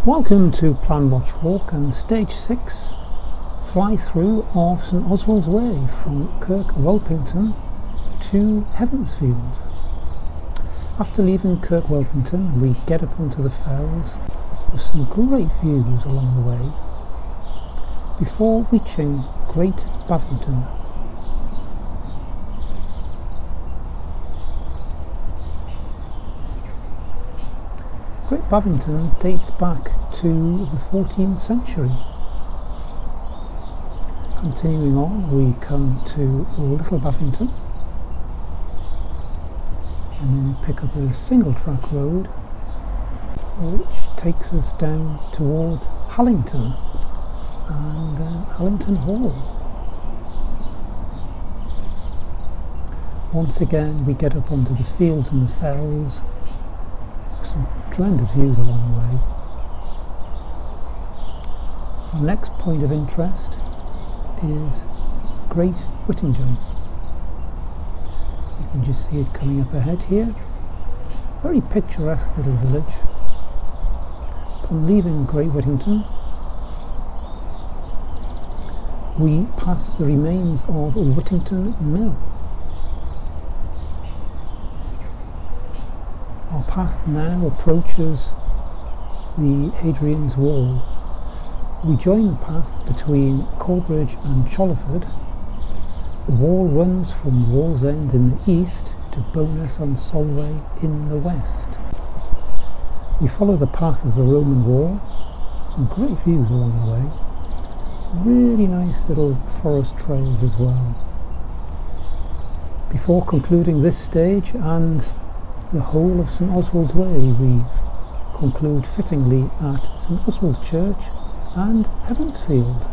Welcome to Plan Watch Walk and Stage 6 fly through of St Oswald's Way from Kirk Welpington to Heavensfield. After leaving Kirk Welpington we get up onto the fells with some great views along the way before reaching Great Bavington. Great Bavington dates back to the 14th century. Continuing on, we come to Little Bavington and then pick up a single track road which takes us down towards Hallington and Hallington Hall. Once again we get up onto the fields and the fells. Some tremendous views along the way. Our next point of interest is Great Whittingham. You can just see it coming up ahead here. Very picturesque little village. Upon leaving Great Whittington, we pass the remains of Whittington Mill. Our path now approaches the Hadrian's Wall. We join the path between Corbridge and Chollerford. The wall runs from Wallsend in the east to Bowness on Solway in the west. We follow the path of the Roman wall. Some great views along the way. Some really nice little forest trails as well. Before concluding this stage and the whole of St Oswald's Way, we conclude fittingly at St Oswald's Church and Heavensfield.